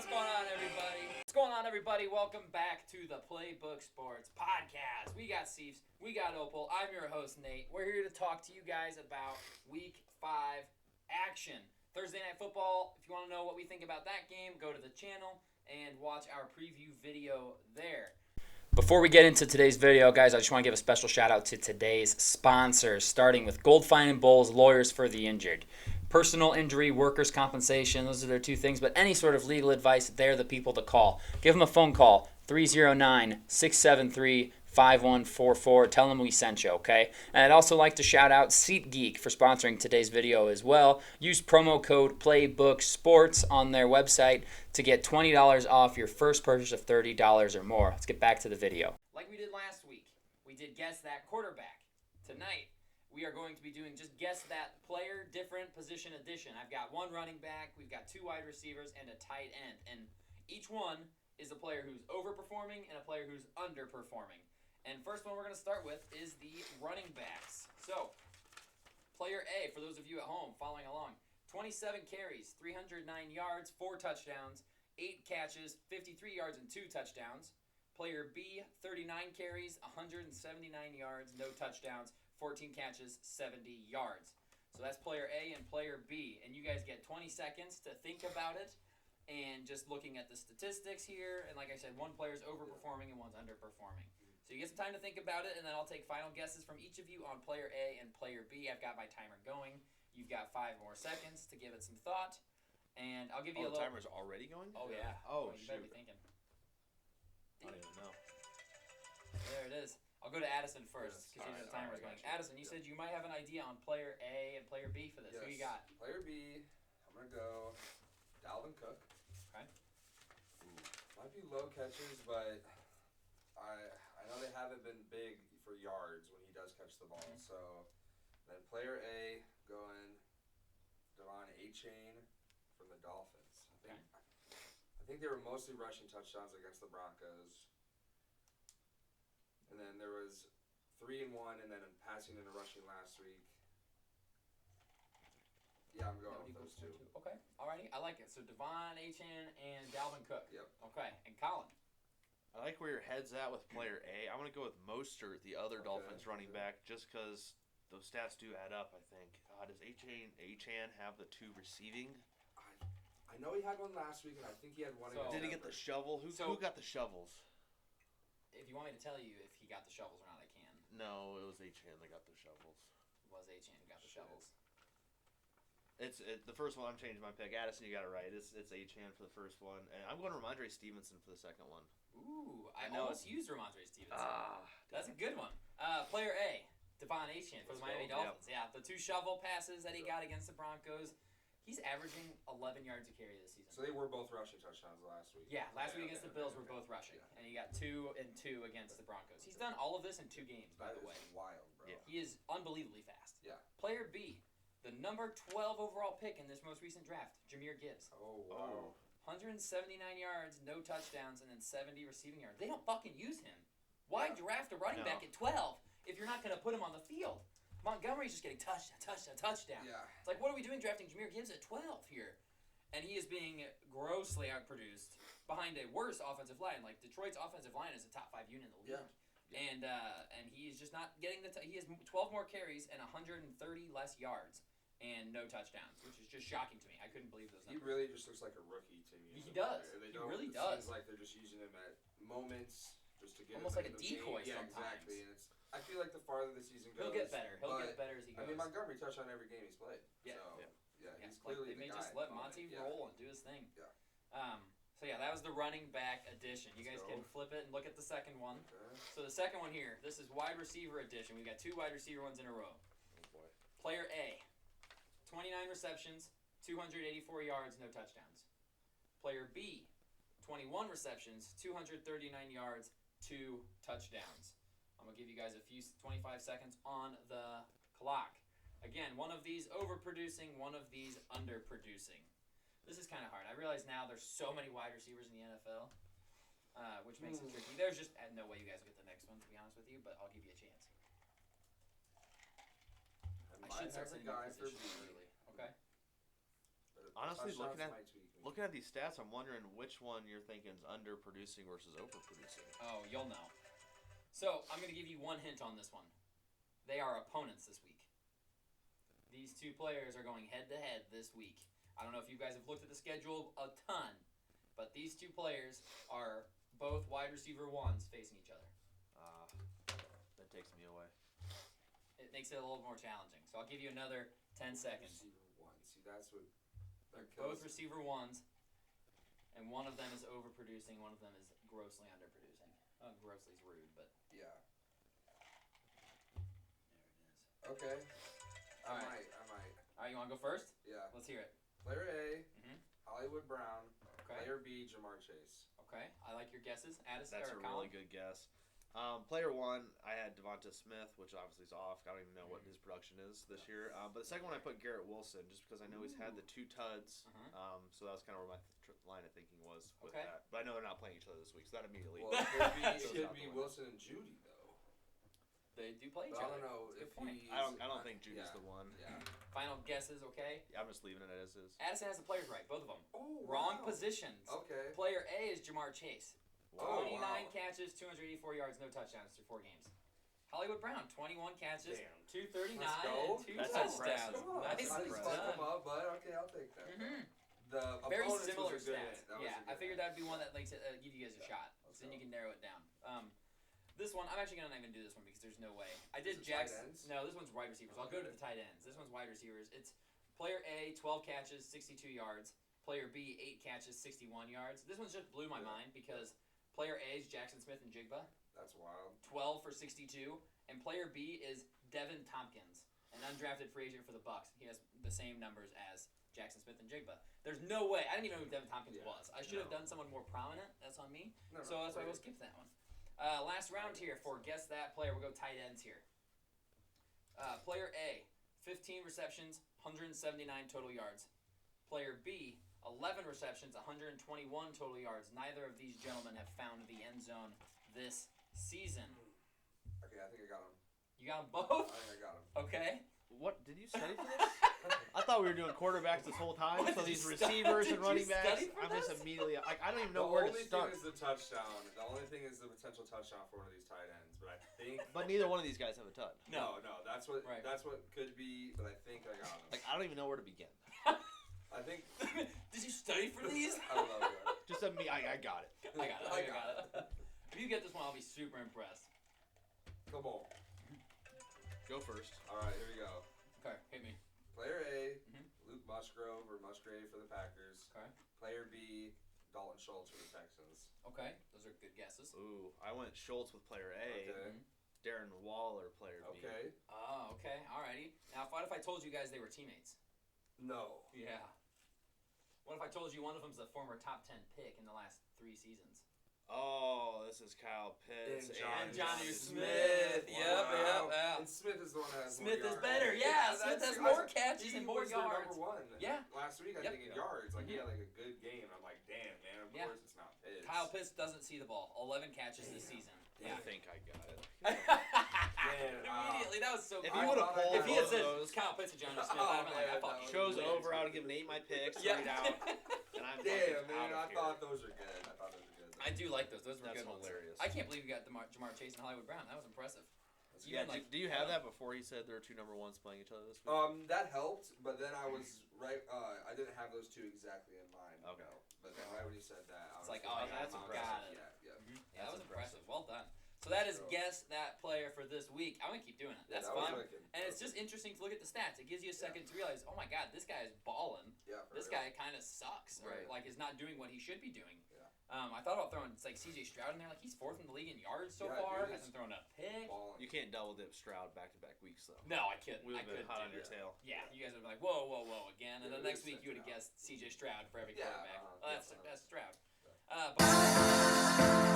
What's going on, everybody? What's going on, everybody? Welcome back to the Playbook Sports Podcast. We got Cephs, we got Opal. I'm your host, Nate. We're here to talk to you guys about Week 5 action. Thursday Night Football. If you want to know what we think about that game, go to the channel and watch our preview video there. Before we get into today's video, guys, I just want to give a special shout out to today's sponsors, starting with Gold Fine and Bowles, Lawyers for the Injured. Personal injury, workers' compensation, those are their two things, but any sort of legal advice, they're the people to call. Give them a phone call, 309-673-5144. Tell them we sent you, okay? And I'd also like to shout out SeatGeek for sponsoring today's video as well. Use promo code PlaybookSports on their website to get $20 off your first purchase of $30 or more. Let's get back to the video. Like we did last week, we did Guess That Quarterback. Tonight, we are going to be doing just Guess That Player, Different Position Edition. I've got one running back, we've got two wide receivers, and a tight end. And each one is a player who's overperforming and a player who's underperforming. And first one we're going to start with is the running backs. So, player A, for those of you at home following along, 27 carries, 309 yards, 4 touchdowns, 8 catches, 53 yards, and 2 touchdowns. Player B, 39 carries, 179 yards, no touchdowns, 14 catches, 70 yards. So that's player A and player B. And you guys get 20 seconds to think about it. And just looking at the statistics here. And like I said, one player's overperforming and one's underperforming. So you get some time to think about it. And then I'll take final guesses from each of you on player A and player B. I've got my timer going. You've got 5 more seconds to give it some thought. And I'll give you a little... the timer's already going? Oh, yeah. Oh, you shoot. better be thinking. I don't even know. There it is. I'll go to Addison first because the timer's going. Addison, you said you might have an idea on player A and player B for this. Yes. Who you got? Player B, I'm going to go Dalvin Cook. Okay. Might be low catches, but I know they haven't been big for yards when he does catch the ball. Mm-hmm. So then player A going Devon A-Chain from the Dolphins. I think they were mostly rushing touchdowns against the Broncos. And then there was 3 and 1, and then passing and rushing last week. Yeah, I'm going with those two. Okay. Alrighty. I like it. So Devon Achane and Dalvin Cook. Yep. Okay. And Colin. I like where your head's at with player A. I'm going to go with Mostert, the other Dolphins running back, just because those stats do add up, I think. Does Achane have the 2 receiving? I know he had one last week, and I think he had one against Did he get the shovel? Who got the shovels? If you want me to tell you if he got the shovels or not, I can. No, it was Achane that got the shovels. It was Achane who got the shovels. It's the first one. I'm changing my pick. Addison, you got it right. It's Achane for the first one, and I'm going to Ramondre Stevenson for the second one. Ooh, I almost used Ramondre Stevenson. That's a good one. Player A, Devon Achane for the Miami Dolphins. Yep. Yeah, the 2 shovel passes that he got against the Broncos. He's averaging 11 yards a carry this season. So they were both rushing touchdowns last week. Yeah, last week against the Bills were both rushing. Yeah. And he got 2 and 2 against the Broncos. He's done all of this in 2 games, by the way. That is wild, bro. Yeah. He is unbelievably fast. Yeah. Player B, the number 12 overall pick in this most recent draft, Jahmyr Gibbs. Oh, wow. 179 yards, no touchdowns, and then 70 receiving yards. They don't fucking use him. Why draft a running back at 12 if you're not going to put him on the field? Montgomery's just getting touchdown. Yeah. It's like, what are we doing drafting Jahmyr Gibbs at 12 here? And he is being grossly outproduced behind a worse offensive line. Like, Detroit's offensive line is a top 5 unit in the league. Yeah. And he is just not getting he has 12 more carries and 130 less yards and no touchdowns, which is just shocking to me. I couldn't believe those numbers. He really just looks like a rookie to me. He does. He really does. It seems like they're just using him at moments just to get almost him like a decoy sometimes. Yeah, exactly. And I feel like the farther the season goes, he'll get better. He'll get better as he goes. I mean, Montgomery touched on every game he's played. Yeah. So, he's clearly they may the guy. just let Monty roll and do his thing. Yeah. So yeah, that was the running back edition. You guys can flip it and look at the second one. Okay. So the second one here, this is wide receiver edition. We've got 2 wide receiver ones in a row. Oh boy. Player A, 29 receptions, 284 yards, no touchdowns. Player B, 21 receptions, 239 yards, 2 touchdowns. I'm going to give you guys 25 seconds on the clock. Again, one of these overproducing, one of these underproducing. This is kind of hard. I realize now there's so many wide receivers in the NFL, which makes it tricky. There's just no way you guys will get the next one, to be honest with you, but I'll give you a chance. I should start sending you positions early. Okay. Honestly, looking at Looking at these stats, I'm wondering which one you're thinking is underproducing versus overproducing. Oh, you'll know. So, I'm going to give you one hint on this one. They are opponents this week. These two players are going head-to-head this week. I don't know if you guys have looked at the schedule a ton, but these two players are both wide receiver ones facing each other. That takes me away. It makes it a little more challenging. So, I'll give you another 10 seconds. Receiver one. See, that's what. They're both receiver ones, and one of them is overproducing, one of them is grossly underproducing. Grossly is rude, but Yeah. there it is. Okay. All I right. might. All right, you want to go first? Yeah. Let's hear it. Player A, Mhm. Hollywood Brown. Okay. Player B, Jamar Chase. Okay. I like your guesses. Addison That's or a Colin? really good guess. Player one, I had Devonta Smith, which obviously is off. I don't even know what his production is this year. But the second one, I put Garrett Wilson, just because I know he's had the 2 tuds. So that was kind of where my line of thinking was with Okay. that. But I know they're not playing each other this week, so that immediately. Well, it goes could out be the window. Wilson and Judy though. They do play each But I other. don't know That's a good if point. he's. I don't think Judy's yeah. the one. Yeah. Final guesses, okay? I'm just leaving it as is. Addison has the players right, both of them. Oh, Wrong wow. positions. Okay. Player A is Jamar Chase. Oh, 29 wow. catches, 284 yards, no touchdowns through 4 games. Hollywood Brown, 21 catches, Damn. 239, Let's go. and 2 That's touchdowns. impressive. Come on. Nicely I just fucked done. him up, but okay, I'll take that. Mhm. The Very opponents similar was a good stats. hint. That was Yeah, a good I figured hint. that'd be one that makes it give you guys a shot. Let's So then you go. can narrow it down. This one, I'm actually gonna not even do this one because there's no way. I Is did it tight Jackson. ends? No, this one's wide receivers. I'll go to the tight ends. This one's wide receivers. It's player A, 12 catches, 62 yards. Player B, 8 catches, 61 yards. This one's just blew my mind because player A is Jackson Smith and Jigba, That's wild. 12 for 62, and player B is Devin Tompkins, an undrafted free agent for the Bucks. He has the same numbers as Jackson Smith and Jigba. There's no way. I didn't even know who Devin Tompkins Yeah. was. I should have done someone more prominent. That's on me. Never So that's why mind. we'll skip that one. Last round here for Guess That Player. We'll go tight ends here. Player A, 15 receptions, 179 total yards. Player B, 11 receptions, 121 total yards. Neither of these gentlemen have found the end zone this season. Okay, I think I got him. You got them I both? think I got him. Okay. What did you study for this? I thought we were doing quarterbacks this whole time. What, So did these you receivers did and you running backs, study for I'm just this? immediately like I don't even The know where only to start. thing is the touchdown. The only thing is the potential touchdown for one of these tight ends. But I think. But neither one of these guys have a ton. No, that's what Right. that's what could be. But I think I got him. Like I don't even know where to begin. I think. Did you study for these? I don't know. Just me, I got it. I got it. I got it. If you get this one, I'll be super impressed. Come on. Go first. All right, here we go. Okay, hit me. Player A, Mhm. Luke Musgrove or Musgrave for the Packers. Okay. Player B, Dalton Schultz for the Texans. Okay, those are good guesses. Ooh, I went Schultz with player A. Okay. Darren Waller player B. Okay. Oh, okay, alrighty. Now, what if I told you guys they were teammates? No. Yeah. What if I told you one of them's a former top 10 pick in the last 3 seasons? Oh, this is Kyle Pitts And Johnny Smith. Yep. And Smith is the one that has Smith more is yards. better. Yeah, Smith that's- has more I- catches he and more was their yards. number one. Yeah. Last week, I Yep. think in yards, like he Mhm. had like a good game. I'm like, damn, man. Of Yeah. course, it's not Pitts. Kyle Pitts doesn't see the ball. 11 catches this season. I think I got it. Immediately, that was so If cool. he would have thought I pulled If he had both said of those, Kyle Pitts and Johnny Smith, Oh, I'd have been like, I man, fucking that show's was over. I would have given Nate my picks Yeah. right out, and I'm Damn, fucking man. out I of here. thought those were good. I do like those. Those were That's good ones. hilarious. I can't believe you got Jamar Chase and Hollywood Brown. That was impressive. That's Even Yeah, like- do you have that before he said there are 2 number ones playing each other this week? That helped, but then I was right. I didn't have those two exactly in mind. Okay. No. But then right when you said that, I It's was like, like, oh, yeah, that's got impressive. it. Yeah. Yeah, that That's was impressive. impressive. Well done. So that is So- Guess That Player for this week. I'm going to keep doing it. Yeah, That's that was fun. wicked. And it's just interesting to look at the stats. It gives you a second to realize, oh my God, this guy is balling. Yeah. For This real. guy kind of sucks. Or Right. like is not doing what he should be doing. Yeah. I thought about throwing like CJ Stroud in there. Like he's 4th in the league in yards so Yeah, far. dude, Hasn't thrown a pick. Balling. You can't double dip Stroud back-to-back weeks though. No, I couldn't. We would I have been couldn't hot do on your that. tail. Yeah, you guys would be like, whoa, whoa, whoa, again. And Yeah, then we next would've week you would have sent it guessed CJ Stroud for every Yeah, quarterback. yeah, Well, that's so- Stroud. But